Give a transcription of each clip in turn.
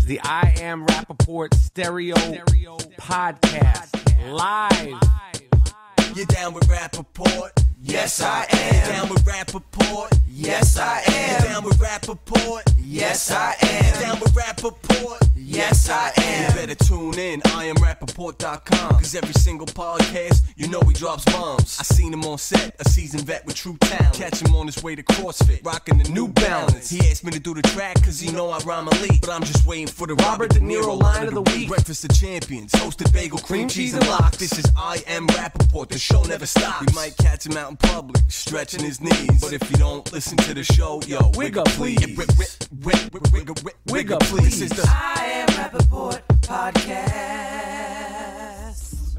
the I Am Rapaport Stereo Podcast. Live. You down with Rapaport? Yes, I am. Down with Rapaport? Yes, I am. Down with Rapaport? Yes, I am. Down with Rapaport? Yes, I am. You better tune in, IamRapaport.com. Cause every single podcast, you know he drops bombs. I seen him on set, a seasoned vet with true talent. Catch him on his way to CrossFit, rocking the New Balance. He asked me to do the track cause he know I rhyme elite. But I'm just waiting for the Robert De Niro line of the week. Breakfast of Champions, hosted bagel, cream cheese, and lox. This is I Am Rapaport, the show never stops. We might catch him out in public, stretching his knees. But if you don't listen to the show, yo, wig up please. Wig up please. This is the I Am Rapaport Podcast.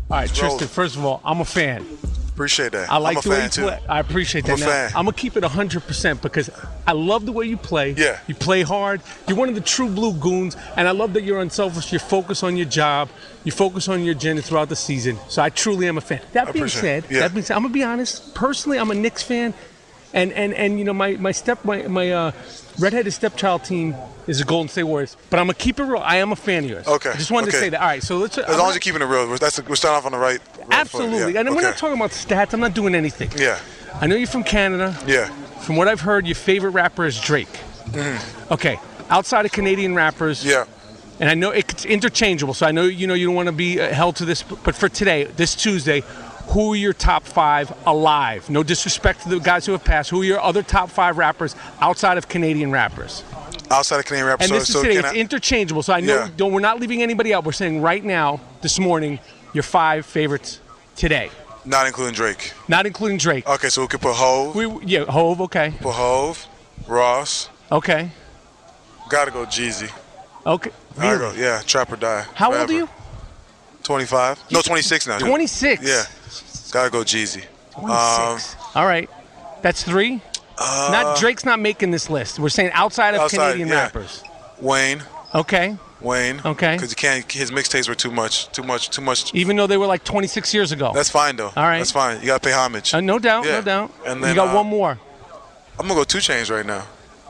All right, Tristan, first of all, I'm a fan. Appreciate that. I like I'm a the way fan you too. play. I appreciate that. I'm a fan. I'm going to keep it 100% because I love the way you play. Yeah. You play hard. You're one of the true blue goons, and I love that you're unselfish. You focus on your job. You focus on your agenda throughout the season. So I truly am a fan. That being said, I'm going to be honest. Personally, I'm a Knicks fan, and you know my redheaded stepchild team is the Golden State Warriors, but I'm gonna keep it real. I am a fan of yours. Okay. I just wanted to say that. All right, so let's. As long as you're keeping it real, we're starting off on the right. Absolutely, yeah. and we're not talking about stats. I'm not doing anything. Yeah. I know you're from Canada. Yeah. From what I've heard, your favorite rapper is Drake. Mm-hmm. Okay. Outside of Canadian rappers. Yeah. And I know it's interchangeable, so I know you don't want to be held to this, but for today, this Tuesday, who are your top 5 alive? No disrespect to the guys who have passed. Who are your other top 5 rappers outside of Canadian rappers? Outside of Canadian rappers. And this is today. It's interchangeable, so I know we're not leaving anybody out. We're saying right now, this morning, your 5 favorites today. Not including Drake. Not including Drake. Okay, so we could put Hove. Hove, okay. Put Hove, Ross. Okay. Gotta go Jeezy. Okay. Really? Really? Yeah, Trap or Die. How forever. old are you? 25. No, 26 now. 26? Yeah. Gotta go Jeezy. 26. All right. That's 3? Drake's not making this list. We're saying outside of Canadian rappers. Wayne. Okay. Wayne. Okay. Because his mixtapes were too much. Even though they were like 26 years ago. That's fine though. All right. That's fine. You gotta pay homage. No doubt, yeah. no doubt. And then you got one more. I'm gonna go 2 Chainz right now.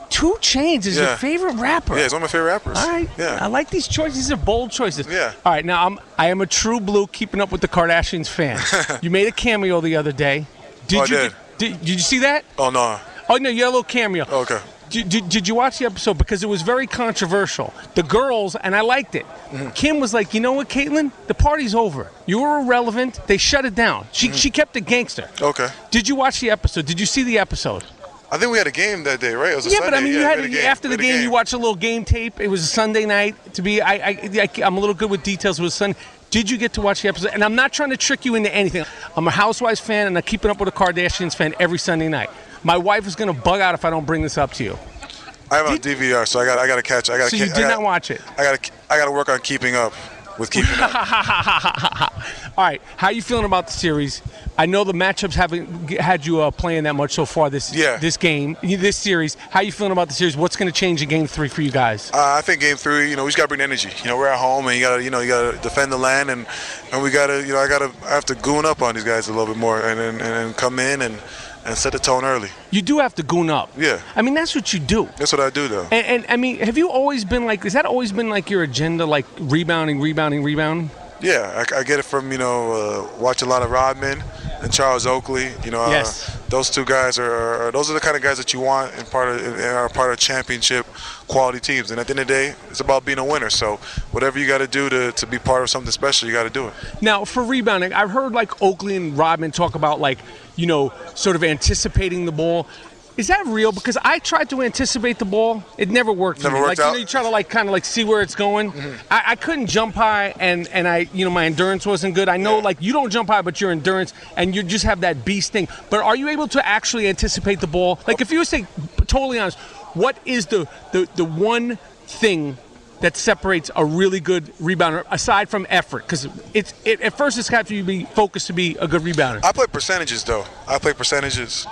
2 Chainz is your favorite rapper. Yeah, he's one of my favorite rappers. All right. Yeah. I like these choices. These are bold choices. Yeah. All right. Now I am a true blue Keeping Up with the Kardashians fan. You made a cameo the other day. Did you see that? Oh no. Oh no, you had a little cameo. Okay. Did you watch the episode? Because it was very controversial. The girls, and I liked it. Mm-hmm. Kim was like, you know what, Caitlin? The party's over. You were irrelevant. They shut it down. She kept it gangster. Okay. Did you watch the episode? Did you see the episode? I think we had a game that day, right? It was a Sunday. But I mean, after the game, you watched a little game tape. It was a Sunday night. I'm a little good with details. It was Sunday. Did you get to watch the episode? And I'm not trying to trick you into anything. I'm a Housewives fan, and I'm Keeping Up with the Kardashians fan every Sunday night. My wife is going to bug out if I don't bring this up to you. I have it on DVR, so I got to catch. So you did not watch it? I got to work on keeping up with Keeping Up. All right, how are you feeling about the series? I know the matchups haven't had you playing that much so far this series. How are you feeling about the series? What's going to change in Game 3 for you guys? I think Game 3, we just got to bring energy. We're at home, and you got to defend the land, and we got to, I have to goon up on these guys a little bit more, and come in and set the tone early. You do have to goon up. Yeah. I mean, that's what you do. That's what I do, though. And I mean, have you always been like, has that always been like your agenda, like rebounding? Yeah, I get it from, watching a lot of Rodman and Charles Oakley. Yes. Those 2 guys those are the kind of guys that you want and are part of championship quality teams. And at the end of the day, it's about being a winner. So whatever you got to do to be part of something special, you got to do it. Now, for rebounding, I've heard like Oakley and Rodman talk about like, sort of anticipating the ball. Is that real? Because I tried to anticipate the ball. It never worked for me. Worked out? You try to kind of see where it's going. Mm-hmm. I couldn't jump high, and I my endurance wasn't good. I know you don't jump high, but your endurance, and you just have that beast thing. But are you able to actually anticipate the ball? Like if you were to say, totally honest, what is the one thing that separates a really good rebounder aside from effort? Because at first it's got to be focused to be a good rebounder. I play percentages, though. I play percentages.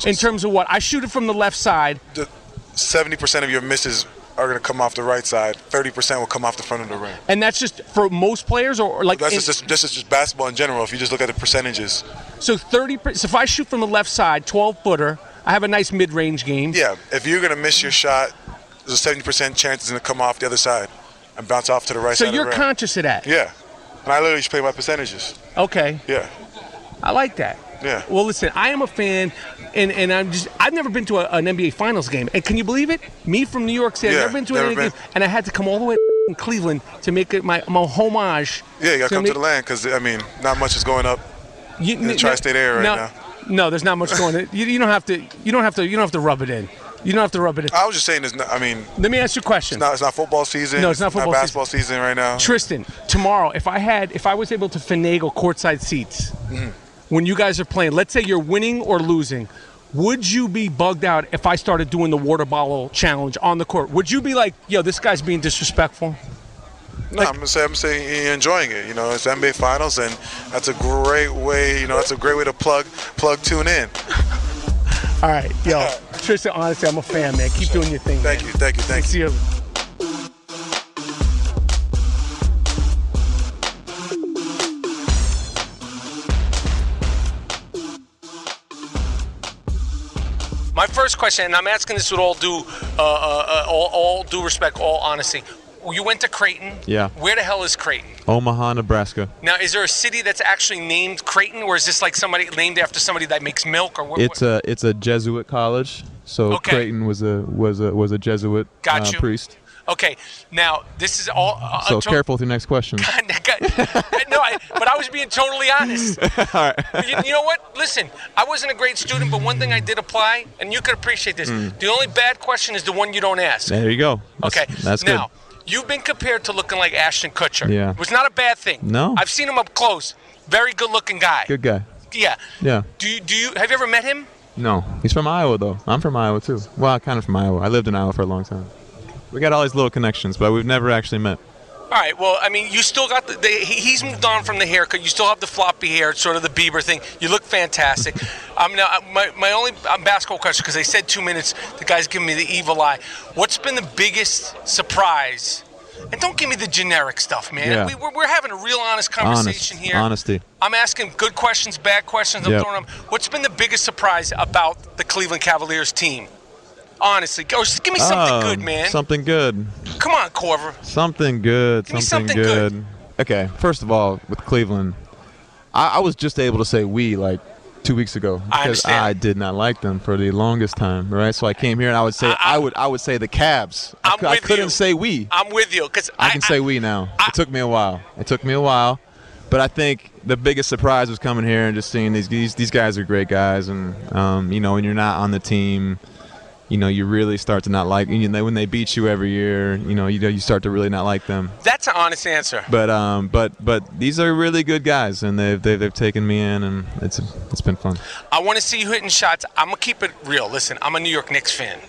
In terms of what? I shoot it from the left side. 70% of your misses are going to come off the right side. 30% will come off the front of the ring. And that's just for most players, or like that's just basketball in general. If you just look at the percentages. So 30%. So if I shoot from the left side, 12-footer, I have a nice mid-range game. Yeah. If you're going to miss your shot, there's a 70% chance it's going to come off the other side. and bounce off to the right side. So you're conscious of that? Yeah. And I literally just play my percentages. Okay. Yeah. I like that. Yeah. Well, listen, I am a fan, and I've never been to an NBA Finals game. And can you believe it? Me from New York City, I've never been to an NBA game, and I had to come all the way to Cleveland to make it my homage. Yeah, you got to come to the land because, I mean, not much is going up in the tri-state area right now. No, there's not much going on. You don't have to rub it in. You don't have to rub it in. I was just saying, let me ask you a question. It's not football season. No, it's not football basketball season right now. Tristan, tomorrow, if I was able to finagle courtside seats, when you guys are playing, let's say you're winning or losing, would you be bugged out if I started doing the water bottle challenge on the court? Would you be like, yo, this guy's being disrespectful? No, I'm saying you're enjoying it. You know, it's NBA Finals, and that's a great way. You know, that's a great way to plug tune in. All right, yo, Tristan. Honestly, I'm a fan, man. Keep doing your thing. Thank you. See you. My first question, and I'm asking this with all due respect, all honesty. You went to Creighton. Yeah. Where the hell is Creighton? Omaha, Nebraska. Now, is there a city that's actually named Creighton, or is this like somebody named after somebody that makes milk, or what? It's a Jesuit college, so okay. Creighton was a Jesuit priest. Okay, now this is all. So careful with your next question. No, but I was being totally honest. All right. You know what? Listen, I wasn't a great student, but one thing I did apply, and you could appreciate this. The only bad question is the one you don't ask. There you go. That's good. Now, you've been compared to looking like Ashton Kutcher. Yeah. It was not a bad thing. No. I've seen him up close. Very good-looking guy. Good guy. Yeah. Yeah. Do you have you ever met him? No. He's from Iowa though. I'm from Iowa too. Well, kind of from Iowa. I lived in Iowa for a long time. We got all these little connections, but we've never actually met. All right. Well, I mean, you still got he's moved on from the haircut. You still have the floppy hair, sort of the Bieber thing. You look fantastic. My only basketball question, because they said 2 minutes. The guy's giving me the evil eye. What's been the biggest surprise? And don't give me the generic stuff, man. Yeah. We're having a real honest conversation here. Honesty. I'm asking good questions, bad questions. I'm throwing them. What's been the biggest surprise about the Cleveland Cavaliers team? Honestly, just give me something good, man. Something good. Come on, Korver. Something good. Give me something good. Okay, first of all, with Cleveland, I was just able to say we like 2 weeks ago because I did not like them for the longest time, right? So I came here and I would say I would say the Cavs. I couldn't say we. I'm with you because I can say we now. It took me a while. But I think the biggest surprise was coming here and just seeing these guys are great guys, and you know, when you're not on the team, you know, you really start to not like. You know, when they beat you every year, you start to really not like them. That's an honest answer. But these are really good guys, and they've taken me in, and it's been fun. I want to see you hitting shots. I'm gonna keep it real. Listen, I'm a New York Knicks fan.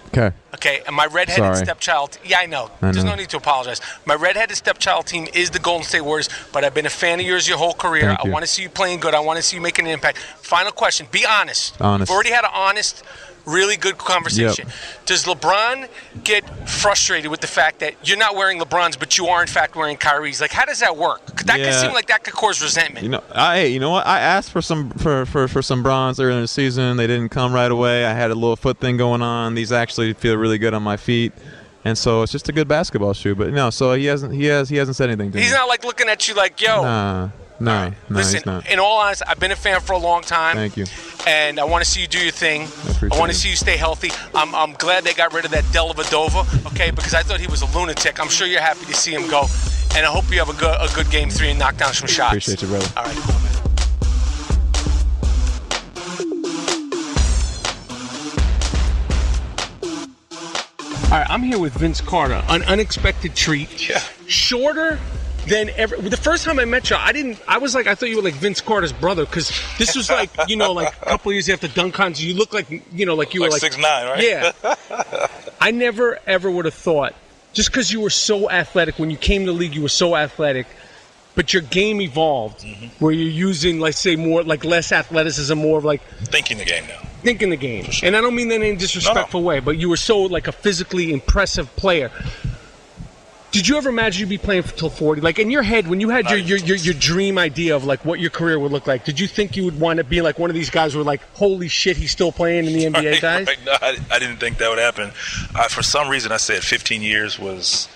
Okay, and my redheaded stepchild. Yeah, I know. There's no need to apologize. My redheaded stepchild team is the Golden State Warriors, but I've been a fan of yours your whole career. I want to see you playing good. I want to see you making an impact. Final question. Be honest. You've already had an honest, really good conversation. Yep. Does LeBron get frustrated with the fact that you're not wearing LeBrons, but you are in fact wearing Kyrie's? Like, how does that work? That could seem like that could cause resentment. You know what? I asked for some bronze earlier in the season. They didn't come right away. I had a little foot thing going on. These actually feel really good on my feet. And so it's just a good basketball shoe. But no, so he hasn't said anything to me. He's not like looking at you like, yo. No, listen, he's not. In all honesty, I've been a fan for a long time. Thank you. And I want to see you do your thing. I want to see you stay healthy. I'm glad they got rid of that Dellavedova, okay, because I thought he was a lunatic. I'm sure you're happy to see him go. And I hope you have a good game 3 and knock down some shots. Appreciate you, brother. All right, cool, man. All right, I'm here with Vince Carter, an unexpected treat. Yeah. Shorter than ever. The first time I met you, I thought you were like Vince Carter's brother, because this was like, like a couple of years after dunk contest. You look like, like you were like 6'9", right? Yeah. I never, ever would have thought, just because you were so athletic, when you came to the league, you were so athletic, but your game evolved, where you're using, like, say, more, like, less athleticism, more of like... Thinking the game now. Thinking the game. Sure. And I don't mean that in a disrespectful way, but you were so, like, a physically impressive player. Did you ever imagine you'd be playing till 40? Like, in your head, when you had your dream idea of, like, what your career would look like, did you think you would wind up being like one of these guys who were like, holy shit, he's still playing in the NBA, guys? Right. No, I didn't think that would happen. For some reason, I said 15 years was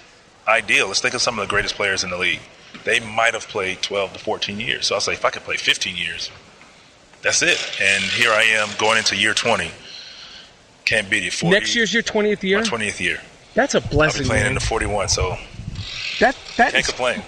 ideal. Let's think of some of the greatest players in the league. They might have played 12 to 14 years. So I'll say if I could play 15 years, that's it. And here I am going into year 20. Can't beat it. 40, next year's your 20th year? My 20th year. That's a blessing, I'll be playing man. in the 41, so that can't complain.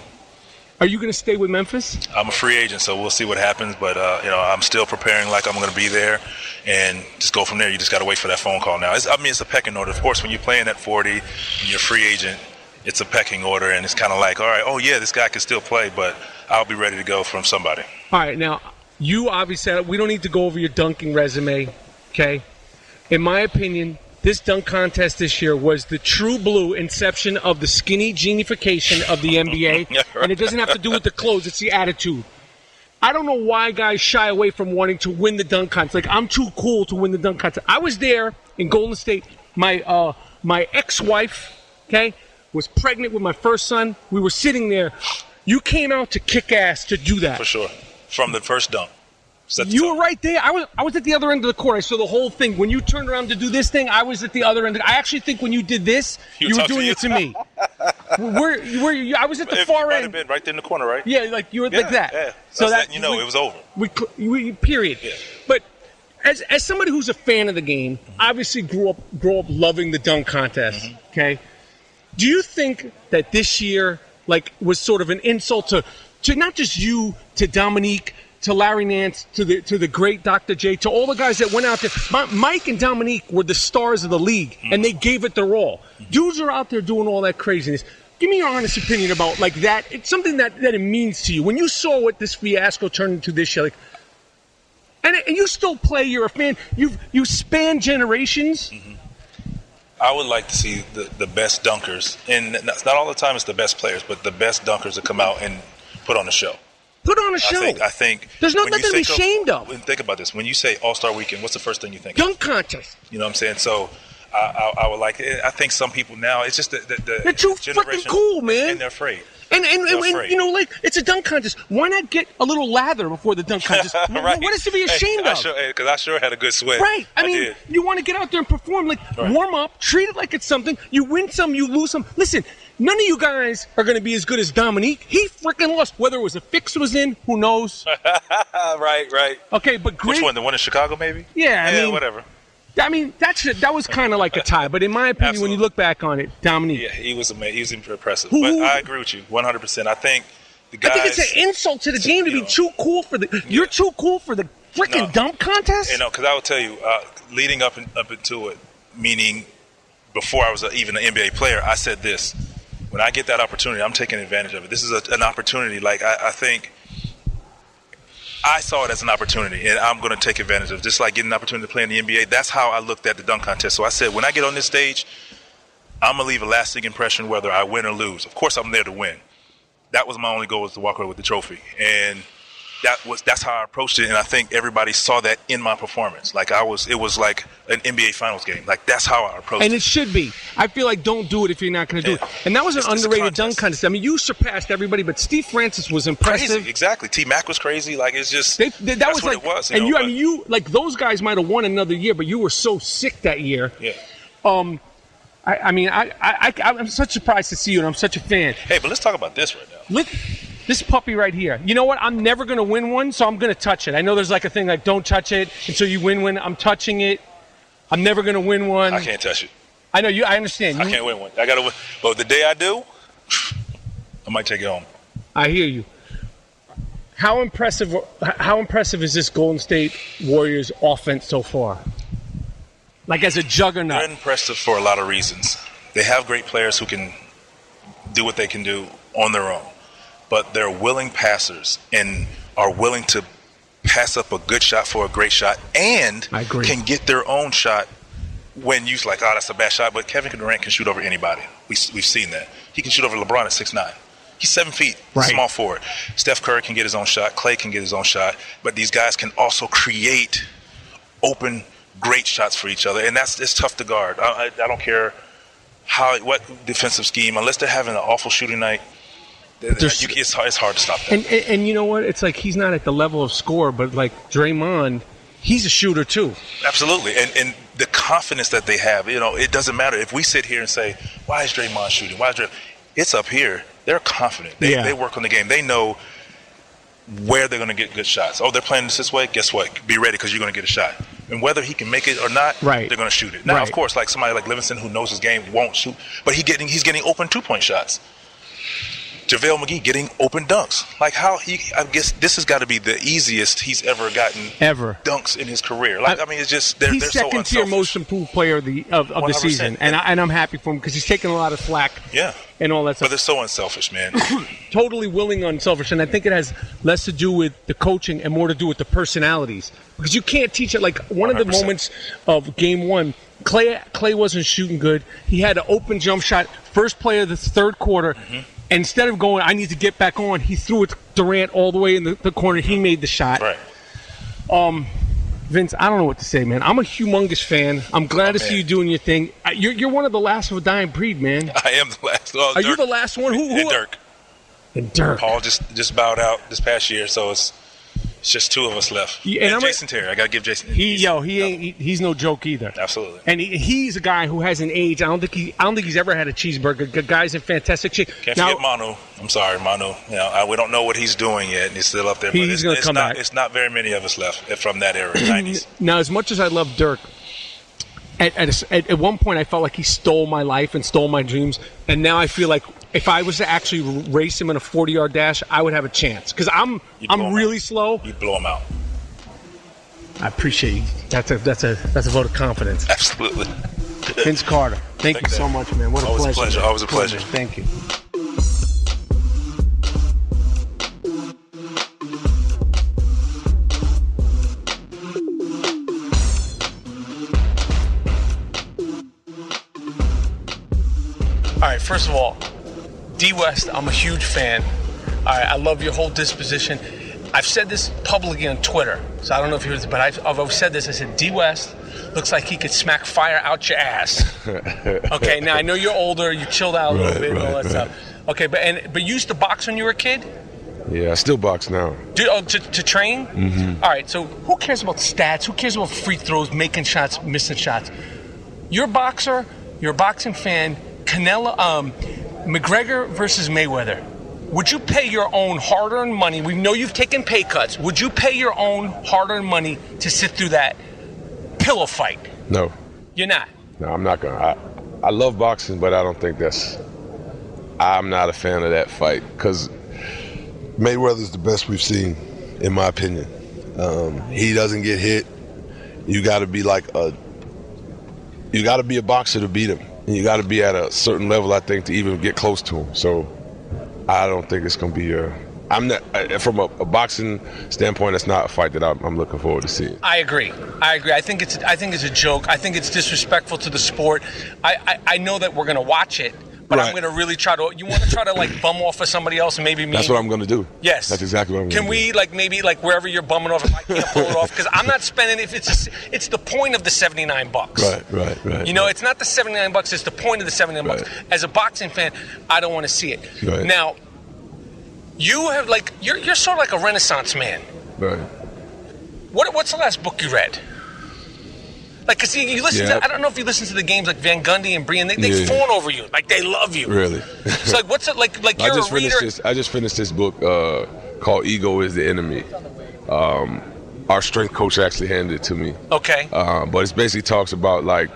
Are you going to stay with Memphis? I'm a free agent, so we'll see what happens. But, I'm still preparing like I'm going to be there and just go from there. You just got to wait for that phone call now. It's a pecking order. Of course, when you're playing at 40 and you're a free agent, it's a pecking order, and it's kind of like, all right, oh, yeah, this guy can still play, but I'll be ready to go from somebody. All right, now, you obviously – we don't need to go over your dunking resume, okay? In my opinion, this dunk contest this year was the true blue inception of the Skinnyjeanification of the NBA, Yeah, right. and it doesn't have to do with the clothes. It's the attitude. I don't know why guys shy away from wanting to win the dunk contest. Like, I'm too cool to win the dunk contest. I was there in Golden State. My ex-wife, okay, was pregnant with my first son. We were sitting there. You came out to kick ass to do that. For sure. From the first dunk. You were right there. I was at the other end of the court. I saw the whole thing. When you turned around to do this thing, I was at the other end. I actually think when you did this, you were doing it to me. I was at the far might end. have been right there in the corner, right? Yeah, like you were like that. Yeah. So that it was over. Period. Yeah. But as somebody who's a fan of the game, obviously grew up loving the dunk contest. Mm-hmm. Okay. Do you think that this year was sort of an insult to not just you, to Dominique, to Larry Nance, to the great Dr. J, to all the guys that went out there? Mike and Dominique were the stars of the league, and they gave it their all. Dudes are out there doing all that craziness. Give me your honest opinion about that. It's something that it means to you. When you saw what this fiasco turned into this year, and you still play, you're a fan, you span generations. Mm-hmm. I would like to see the best dunkers, and not all the time it's the best players, but the best dunkers that come out and put on a show. Put on a show. I think there's nothing to be ashamed of. Think about this. When you say All-Star Weekend, what's the first thing you think? Dunk contest. You know what I'm saying? So I would like it. I think some people now, it's just they're too freaking cool, man. And they're afraid. And it's a dunk contest. Why not get a little lather before the dunk contest? Right. What is to be ashamed of? Because I sure had a good sweat. Right. I mean, you want to get out there and perform, warm up, treat it like it's something. You win some, you lose some. Listen, none of you guys are going to be as good as Dominique. He freaking lost. Whether it was a fix was in, who knows? Right. Okay, but great. Which one? The one in Chicago, maybe? Yeah, I mean, whatever. I mean, that was kind of like a tie. But in my opinion, Absolutely. when you look back on it, Dominique. Yeah, he was amazing. He was impressive. But I agree with you 100%. I think the guys. I think it's an insult to the game to be too cool for the. You're too cool for the freaking dunk contest. Because I will tell you, leading up into it, meaning before I was even an NBA player, I said this: when I get that opportunity, I'm taking advantage of it. This is an opportunity. I think. I saw it as an opportunity, and I'm going to take advantage of it. Just like getting an opportunity to play in the NBA, that's how I looked at the dunk contest. So I said, when I get on this stage, I'm going to leave a lasting impression whether I win or lose. Of course, I'm there to win. That was my only goal, was to walk away with the trophy. And that's how I approached it, and I think everybody saw that in my performance. It was like an NBA Finals game. That's how I approached it. And it should be. I feel like don't do it if you're not going to do it. And that was an underrated dunk contest. I mean, you surpassed everybody, but Steve Francis was impressive. Crazy, exactly. T-Mac was crazy. It's just that that's was what it was. And you those guys might have won another year, but you were so sick that year. Yeah. I'm such surprised to see you, and I'm such a fan. Hey, but let's talk about this right now. This puppy right here. You know what? I'm never going to win one, so I'm going to touch it. I know there's a thing don't touch it until you win one. I'm touching it. I'm never going to win one. I can't touch it. I know you. I understand. I can't win one. I got to win. But the day I do, I might take it home. I hear you. How impressive is this Golden State Warriors offense so far? As a juggernaut. They're impressive for a lot of reasons. They have great players who can do what they can do on their own. But they're willing passers and are willing to pass up a good shot for a great shot, and can get their own shot when you're like, that's a bad shot. But Kevin Durant can shoot over anybody. We've seen that. He can shoot over LeBron at 6'9". He's 7 feet, small forward. Steph Curry can get his own shot. Clay can get his own shot. But these guys can also create open, great shots for each other, and it's tough to guard. I don't care what defensive scheme, unless they're having an awful shooting night. It's hard to stop that. And you know what? It's he's not at the level of score, but Draymond, he's a shooter too. Absolutely. And the confidence that they have, it doesn't matter. If we sit here and say, why is Draymond shooting? It's up here. They're confident. They work on the game. They know where they're going to get good shots. Oh, they're playing this way? Guess what? Be ready because you're going to get a shot. And whether he can make it or not, they're going to shoot it. Now, of course, like somebody like Livingston who knows his game won't shoot, but he's getting open 2-point shots. JaVale McGee getting open dunks. Like I guess this has got to be the easiest he's ever gotten dunks in his career. Like, I mean, it's just, they're so unselfish. He's second tier most improved player of the season. And I'm happy for him because he's taking a lot of slack. Yeah. And all that stuff. But they're so unselfish, man. Totally willing unselfish. And I think it has less to do with the coaching and more to do with the personalities. Because you can't teach it. Like, one 100%. Of the moments of game one, Clay wasn't shooting good. He had an open jump shot, first play of the third quarter. Mm-hmm. Instead of going, I need to get back on, he threw it to Durant all the way in the corner. He made the shot. Right. Vince, I don't know what to say, man. I'm a humongous fan. I'm glad to see you doing your thing. You're one of the last of a dying breed, man. I am the last. Are Dirk. You the last one? Who? And Dirk. And Dirk. Paul just bowed out this past year, so it's just two of us left. And Jason Terry. I got to give Jason. He's no joke either. Absolutely. And he's a guy who hasn't aged. I don't think he's ever had a cheeseburger. The guy's in fantastic shape. Can't forget Manu. I'm sorry, Manu. You know, we don't know what he's doing yet, and he's still up there. But he's going to come back. It's not very many of us left from that era, 90s. Now, as much as I love Dirk, at one point I felt like he stole my life and stole my dreams, and now I feel like if I was to actually race him in a 40-yard dash, I would have a chance because I'm really slow. You'd blow him out. I appreciate you. That's a vote of confidence. Absolutely. Vince Carter, thank you so much, man. What a pleasure. Always a pleasure. Thank you. All right, first of all, D West, I'm a huge fan. All right, I love your whole disposition. I've said this publicly on Twitter, so I don't know if you heard this, but I've always said this. I said, D West looks like he could smack fire out your ass. Okay, now I know you're older, you chilled out a little bit and all that stuff. Okay, but you used to box when you were a kid? Yeah, I still box now. To train? Mm-hmm. All right, so who cares about stats? Who cares about free throws, making shots, missing shots? You're a boxer, you're a boxing fan. McGregor versus Mayweather. Would you pay your own hard-earned money? We know you've taken pay cuts. Would you pay your own hard-earned money to sit through that pillow fight? No. You're not? No, I'm not going to. I love boxing, but I don't think I'm not a fan of that fight because Mayweather's the best we've seen, in my opinion. He doesn't get hit. You got to be a boxer to beat him. And you got to be at a certain level, I think, to even get close to him. So I don't think it's going to be I'm not, from a boxing standpoint, it's not a fight that I'm looking forward to seeing. I agree. I think it's a joke. I think it's disrespectful to the sport. I know that we're going to watch it, but right. I'm going to really you want to try to like bum off of somebody else and maybe me? That's what I'm going to do. Yes. That's exactly what I'm going to do. Can we maybe wherever you're bumming off, if I can't pull it off, because I'm not spending, it's the point of the $79. Right. You know, it's not the $79, it's the point of the $79. Right. As a boxing fan, I don't want to see it. Right. Now, you have you're sort of like a Renaissance man. Right. What's the last book you read? Like, cause you listen to, I don't know if you listen to the games like Van Gundy and Brian, they fawn over you, like they love you. Really? So like, what's it like you're a reader? I just finished this book called Ego is the Enemy. Our strength coach actually handed it to me. Okay. But it basically talks about like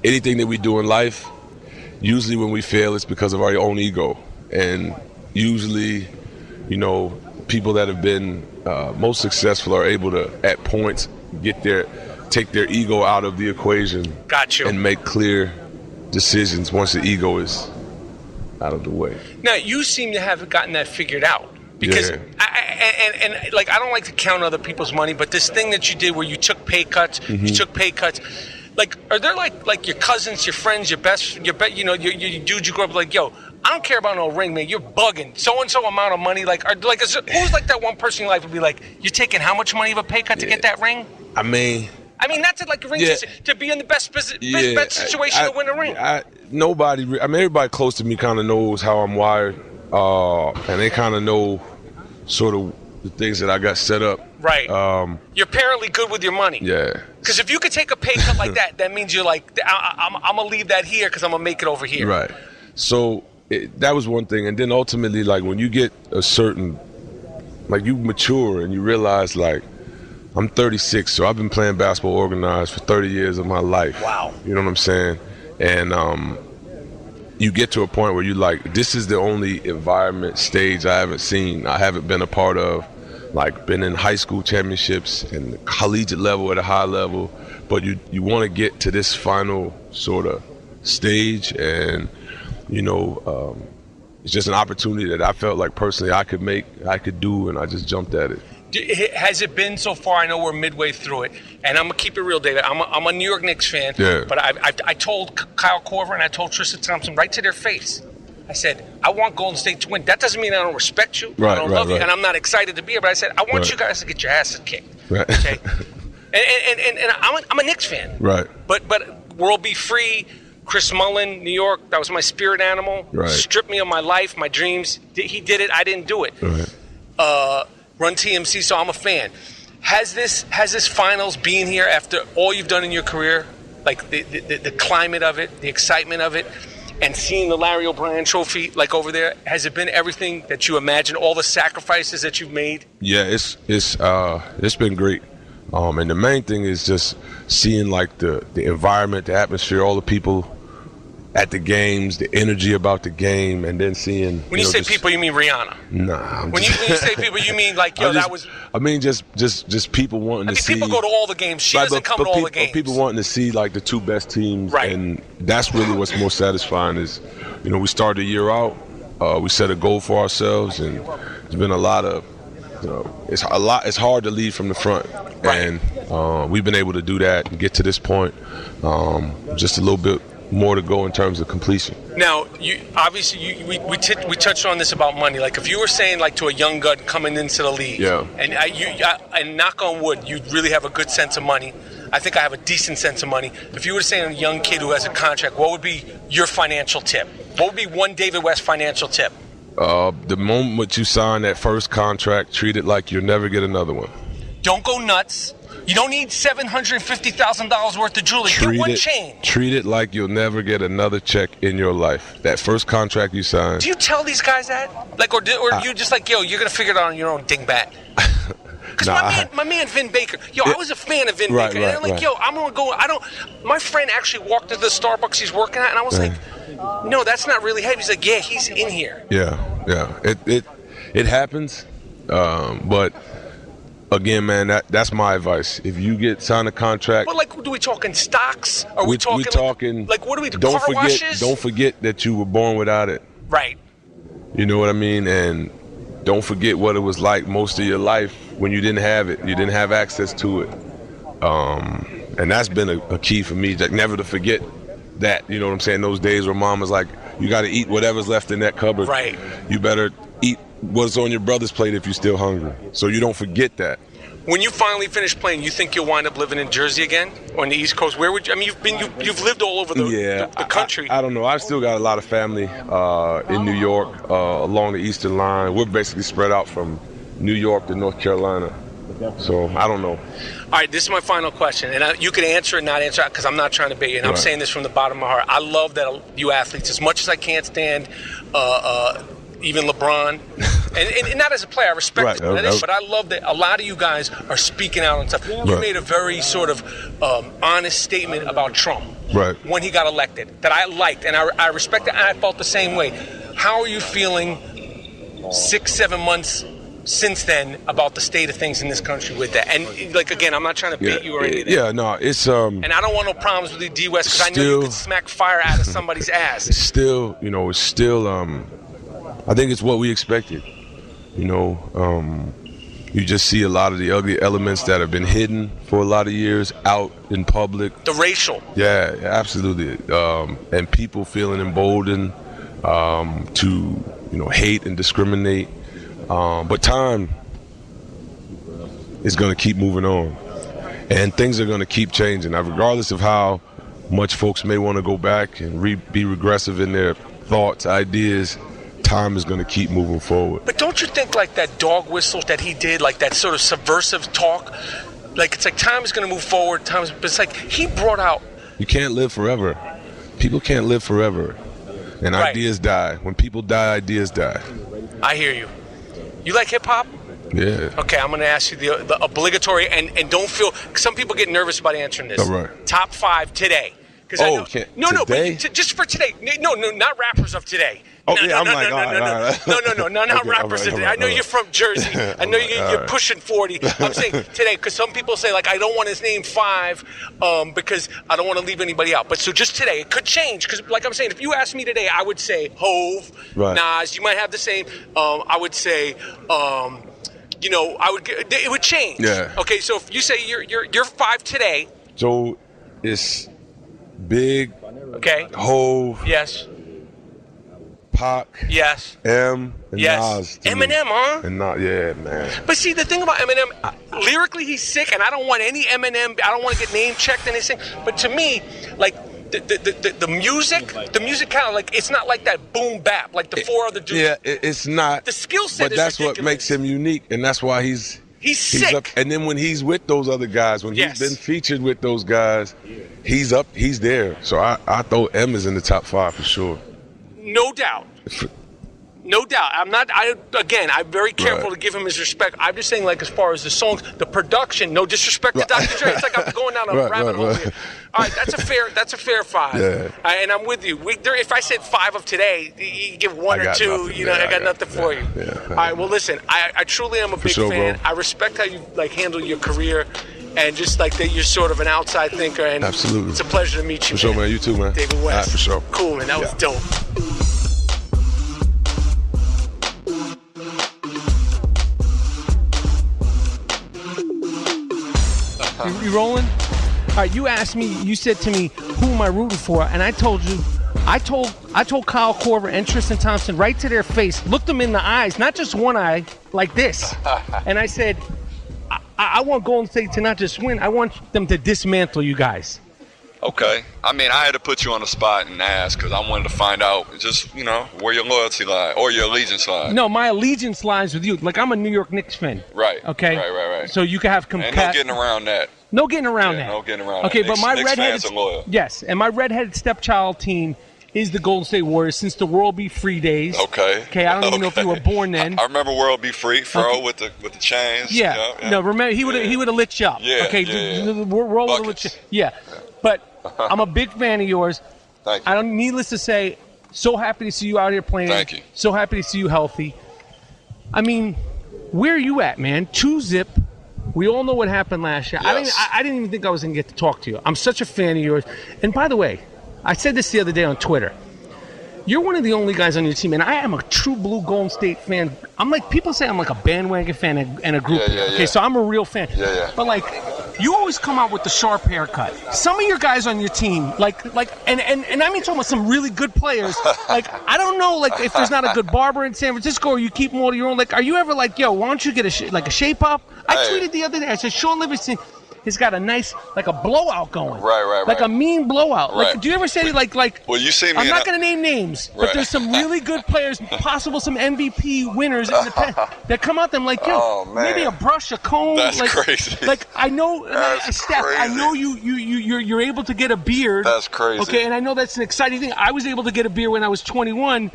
anything that we do in life, usually when we fail, it's because of our own ego. And usually, you know, people that have been most successful are able to, at points, take their ego out of the equation. Got you. And make clear decisions once the ego is out of the way. Now, you seem to have gotten that figured out. Because I don't like to count other people's money, but this thing that you did where you took pay cuts, like, are there like your cousins, your friends, your dudes you grew up with, like, yo, I don't care about no ring, man. You're bugging. So-and-so amount of money. Who's like that one person in your life would be like, you're taking how much money of a pay cut to get that ring? I mean, not to ring to be in the best situation to win a ring. Everybody close to me kind of knows how I'm wired, and they kind of know sort of the things that I got set up. Right. You're apparently good with your money. Yeah. Because if you could take a pay cut like that, that means you're like, I'm going to leave that here because I'm going to make it over here. Right. So that was one thing. And then ultimately, like, when you get a certain, like, you mature and you realize, like, I'm 36, so I've been playing basketball organized for 30 years of my life. Wow. You know what I'm saying? And you get to a point where you like, this is the only environment, stage I haven't seen, I haven't been a part of. Like, been in high school championships and the collegiate level at a high level, but you want to get to this final sort of stage, and it's just an opportunity that I felt like personally I could do, and I just jumped at it. Has it been so far? I know we're midway through it, and I'm gonna keep it real, David. I'm a New York Knicks fan, but I told Kyle Korver and I told Tristan Thompson right to their face. I said, I want Golden State to win. That doesn't mean I don't respect you, I don't love you, and I'm not excited to be here. But I said, I want you guys to get your asses kicked. Right. Okay. and I'm a Knicks fan. Right. But World Be Free, Chris Mullin, New York. That was my spirit animal. Right. Stripped me of my life, my dreams. He did it. I didn't do it. Right. Run TMC, so I'm a fan. Has this finals being here after all you've done in your career, like the climate of it, the excitement of it, and seeing the Larry O'Brien trophy like over there, has it been everything that you imagined, all the sacrifices that you've made? Yeah, it's been great. And the main thing is just seeing like the environment, the atmosphere, all the people at the games, the energy about the game, and then seeing. When you say people, you mean Rihanna? Nah. When you say people, you mean like, that was. I mean, just people wanting to see. People go to all the games. She doesn't come to all the games. People wanting to see like the two best teams, right? And that's really what's most satisfying. Is, we started the year out. We set a goal for ourselves, and there's been a lot of. It's hard to lead from the front, right. And we've been able to do that and get to this point. Just a little bit more to go in terms of completion. Now, we touched on this about money. Like, if you were saying, like, to a young gun coming into the league, and knock on wood, you really have a good sense of money. I think I have a decent sense of money. If you were to say to a young kid who has a contract, what would be your financial tip? What would be one David West financial tip? The moment you sign that first contract, treat it like you'll never get another one. Don't go nuts. You don't need $750,000 worth of jewelry. Get one chain. Treat it like you'll never get another check in your life. That first contract you sign. Do you tell these guys that? Like, or you just like, you're going to figure it out on your own, dingbat? Because my man Vin Baker, I was a fan of Vin Baker. And I'm like, I'm going to go, my friend actually walked into the Starbucks he's working at, and I was like, no, that's not really heavy. He's like, yeah, he's in here. Yeah. It happens, but... Again, man, that's my advice. If you sign a contract, but like, do we talking stocks? Are we talking? Like, what do we do? Washes? Don't forget that you were born without it. Right. You know what I mean? And don't forget what it was like most of your life when you didn't have it. You didn't have access to it. And that's been a key for me, like never to forget that. You know what I'm saying? Those days where mom was like, "You got to eat whatever's left in that cupboard. Right. You better eat what's on your brother's plate if you're still hungry." So you don't forget that. When you finally finish playing, you think you'll wind up living in Jersey again, or on the East Coast? Where would you? I mean, you've lived all over the country. I don't know. I've still got a lot of family in New York along the Eastern Line. We're basically spread out from New York to North Carolina. So I don't know. All right, this is my final question, and you can answer it, not answer it, because I'm not trying to bait you, and I'm saying this from the bottom of my heart. I love that you athletes, as much as I can't stand even LeBron, and not as a player, I respect it, but I love that a lot of you guys are speaking out on stuff. You made a very sort of honest statement about Trump when he got elected that I liked, and I respect it, and I felt the same way. How are you feeling 6-7 months since then about the state of things in this country with that? And like, again, I'm not trying to beat you or anything. Yeah, no, it's and I don't want no problems with the D West, because I know you could smack fire out of somebody's ass. It's still I think it's what we expected. You just see a lot of the ugly elements that have been hidden for a lot of years out in public. The racial. Yeah, absolutely. And people feeling emboldened to, hate and discriminate. But time is going to keep moving on. And things are going to keep changing. Now, regardless of how much folks may want to go back and be regressive in their thoughts, ideas, time is going to keep moving forward. But don't you think like that dog whistle that he did, like that sort of subversive talk, like it's like time is going to move forward, but it's like he brought out. You can't live forever. People can't live forever. and ideas die. When people die, ideas die. I hear you. You like hip-hop? Yeah. Okay, I'm going to ask you the obligatory, and don't feel – some people get nervous about answering this. All right. Top 5 today. No, but just for today. No, not rappers of today. Oh, No, yeah, not rappers of today. I know you're from Jersey. I know you're pushing 40. I'm saying today because some people say, like, I don't want his name 5 because I don't want to leave anybody out. But so just today, it could change because, like I'm saying, if you ask me today, I would say Hove, Nas. You might have the same. I would say, it would change. Yeah. Okay, so if you say you're 5 today. So it's Big. Okay. Hove. Yes. Pac. Yes. And yes. Nas. Eminem, huh? And Nas, yeah, man. But see, the thing about Eminem, lyrically he's sick, and I don't want any Eminem. I don't want to get name checked and anything. But to me, like the music kind of like it's not like that boom bap like the 4 other dudes. Yeah, it's not. The skill set, but that's what makes him unique, and that's why he's sick. Up. And then when he's with those other guys, when he's been featured with those guys, he's up. He's there. So I throw M is in the top 5 for sure. No doubt. No doubt. I'm very careful to give him his respect. I'm just saying, like, as far as the songs, the production, no disrespect to Dr. Dre. It's like I'm going down a rabbit hole here. All right, that's a fair 5. Yeah. And I'm with you. If I said 5 of today, you give 1 or 2, nothing. I got nothing for you. Yeah. All right, well, listen, I truly am a big fan. Bro. I respect how you, like, handle your career. And just like that, you're sort of an outside thinker. And absolutely. It's a pleasure to meet you. For sure, man. You too, man. David West. All right, for sure. Cool, man. That was dope. You rolling? All right, you asked me, you said to me, who am I rooting for? And I told you, I told Kyle Korver and Tristan Thompson right to their face, looked them in the eyes, not just one eye, like this. And I said, I want Golden State to not just win, I want them to dismantle you guys. Okay. I mean, I had to put you on the spot and ask because I wanted to find out just, where your loyalty lies or your allegiance lies. No, my allegiance lies with you. Like, I'm a New York Knicks fan. Right. Okay? Right. So you can have... Ain't no getting around that. No getting around that. No getting around okay, that. But my Knicks redheaded... fans are loyal. Yes, and my redheaded stepchild team is the Golden State Warriors since the World Be Free days. Okay. Okay, I don't even know if you were born then. I remember World Be Free, Fro, with the chains. Yeah. No, remember, he would have lit you up. Yeah. Okay, the World would have lit you. Yeah. But I'm a big fan of yours. Thank you. I don't, needless to say, so happy to see you out here playing. Thank you. So happy to see you healthy. I mean, where are you at, man? 2-zip. We all know what happened last year. Yes. I didn't even think I was going to get to talk to you. I'm such a fan of yours. And by the way, I said this the other day on Twitter. You're one of the only guys on your team, and I am a true blue Golden State fan. I'm like, people say I'm like a bandwagon fan and a group. Okay, so I'm a real fan. Yeah. But like, you always come out with the sharp haircut. Some of your guys on your team, and I mean talking about some really good players. Like, I don't know, like if there's not a good barber in San Francisco or you keep them all to your own. Like, are you ever like, yo, why don't you get a shape up? I tweeted the other day. I said Shaun Livingston has got a nice, like a blowout going. Right. Like a mean blowout. Right. Like, do you ever say like? Well, you see me. I'm not going to name names, but there's some really good players, possible some MVP winners in the past that come out. Them like, yo, maybe a brush, a comb. That's like, crazy. Like I know, Steph. Crazy. I know you're able to get a beard. That's crazy. Okay, and I know that's an exciting thing. I was able to get a beard when I was 21.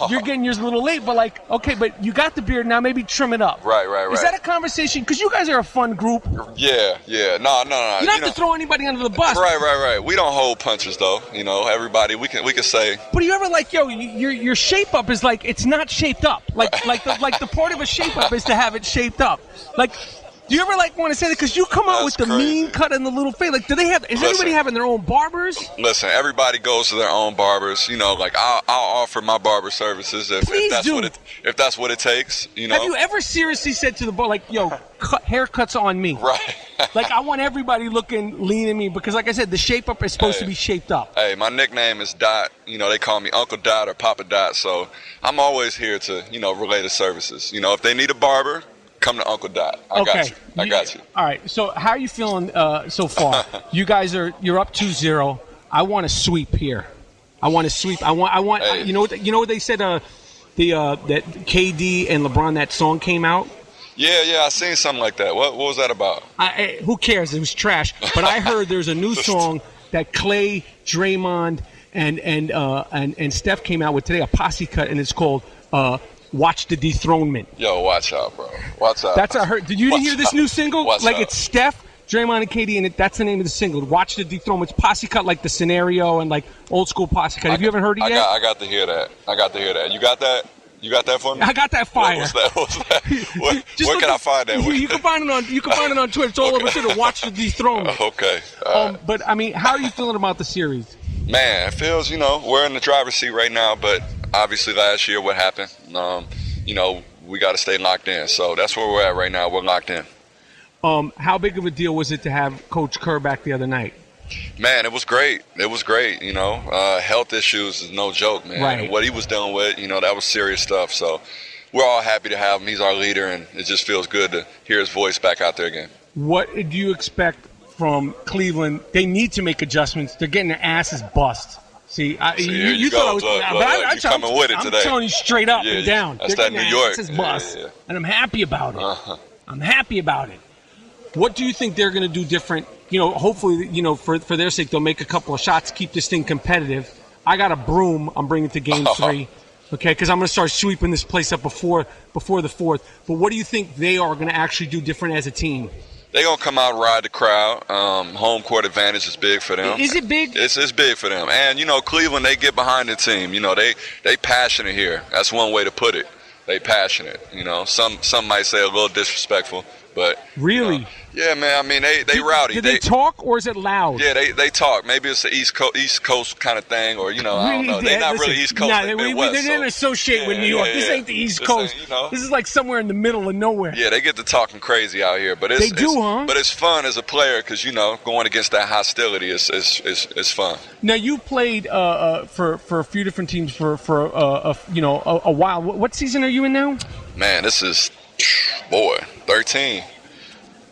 You're getting yours a little late, but like, okay, but you got the beard now. Maybe trim it up. Right. Is that a conversation? Because you guys are a fun group. Yeah. No. You don't have to throw anybody under the bus. Right. We don't hold punches though. Everybody we can say. But are you ever like, yo, your shape up is like it's not shaped up. Like the part of a shape up is to have it shaped up. Like, do you ever like want to say that? Because you come out with the mean cut and the little face. Like, do they have? Is everybody having their own barbers? Listen, everybody goes to their own barbers. Like I'll offer my barber services if that's what it takes. Have you ever seriously said to the bar like, yo, haircuts on me? Right. Like, I want everybody looking lean at me because, like I said, the shape up is supposed to be shaped up. Hey, my nickname is Dot. They call me Uncle Dot or Papa Dot. So I'm always here to relay the services. If they need a barber, come to Uncle Dot. I got you. All right. So how are you feeling so far? you're up 2-0. I want to sweep here. I want to sweep. I want. Hey. You know what they said. That KD and LeBron, that song came out. Yeah. I seen something like that. What was that about? Who cares? It was trash. But I heard there's a new song that Clay, Draymond, and Steph came out with today a posse cut, and it's called "Watch the Dethronement." Yo, watch out, bro. Watch out. That's her. Did you hear this new single? Watch out. It's Steph, Draymond, and Katie, and that's the name of the single. Watch the Dethronement. It's posse cut like the Scenario and like old school posse cut. Have you ever heard it yet? I got to hear that. You got that? You got that for me? I got that fire. What's that? Where can I find that? You can find it on Twitter. It's all over Twitter. Watch the Dethronement. Okay. But I mean, how are you feeling about the series? Man, it feels, we're in the driver's seat right now, but obviously last year what happened, we got to stay locked in. So that's where we're at right now. We're locked in. How big of a deal was it to have Coach Kerr back the other night? Man, it was great. Health issues is no joke, man. Right. And what he was dealing with, that was serious stuff. So we're all happy to have him. He's our leader, and it just feels good to hear his voice back out there again. What do you expect from Cleveland? They need to make adjustments. They're getting their asses bust. See, you thought I was coming with it today. I'm telling you straight up and down. That's that New York. Bust, and I'm happy about it. I'm happy about it. What do you think they're going to do different? Hopefully, for their sake, they'll make a couple of shots, keep this thing competitive. I got a broom I'm bringing to Game 3, okay? Because I'm going to start sweeping this place up before the fourth. But what do you think they are going to actually do different as a team? They're going to come out and ride the crowd. Home court advantage is big for them. Is it big? It's big for them. And, Cleveland, they get behind the team. They passionate here. That's one way to put it. They passionate. Some might say a little disrespectful. But really, yeah, man. I mean, they rowdy. Do they talk, or is it loud? Yeah, they talk. Maybe it's the East Coast kind of thing, or I don't know. They're not really East Coast. We didn't associate with New York. This ain't the East Coast. This is like somewhere in the middle of nowhere. Yeah, they get to talking crazy out here, but they do, huh? But it's fun as a player because going against that hostility is fun. Now you played for a few different teams for a while. What season are you in now? Man, this is 13.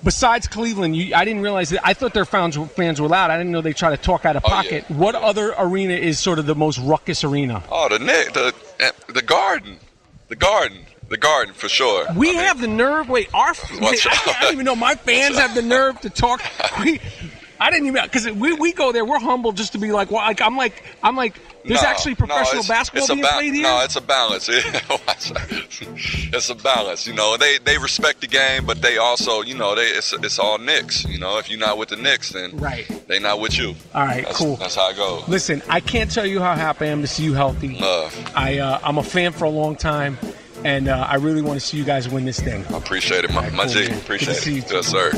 Besides Cleveland, I didn't realize that. I thought their fans were loud. I didn't know they try to talk out of pocket. Yeah. What other arena is sort of the most ruckus arena? Oh, the Garden. The Garden, for sure. We have the nerve. I don't even know my fans have the nerve to talk. I didn't even, because we go there. We're humble just to be like, well, I'm like. There's actually professional basketball being played here? No, it's a balance. It's a balance. They respect the game, but they also, it's all Knicks. If you're not with the Knicks, then they not with you. All right, cool. That's how it goes. Listen, I can't tell you how happy I am to see you healthy. I'm a fan for a long time, and I really want to see you guys win this thing. I appreciate it, my G. Appreciate it. Yes, sir.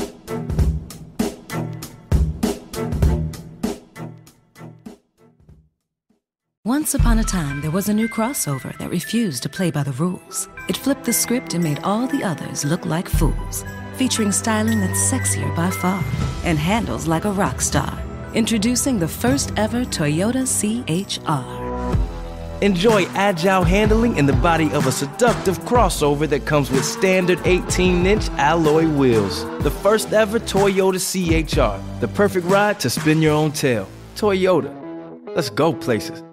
Once upon a time, there was a new crossover that refused to play by the rules. It flipped the script and made all the others look like fools. Featuring styling that's sexier by far and handles like a rock star. Introducing the first ever Toyota CHR. Enjoy agile handling in the body of a seductive crossover that comes with standard 18-inch alloy wheels. The first ever Toyota CHR. The perfect ride to spin your own tail. Toyota. Let's go places.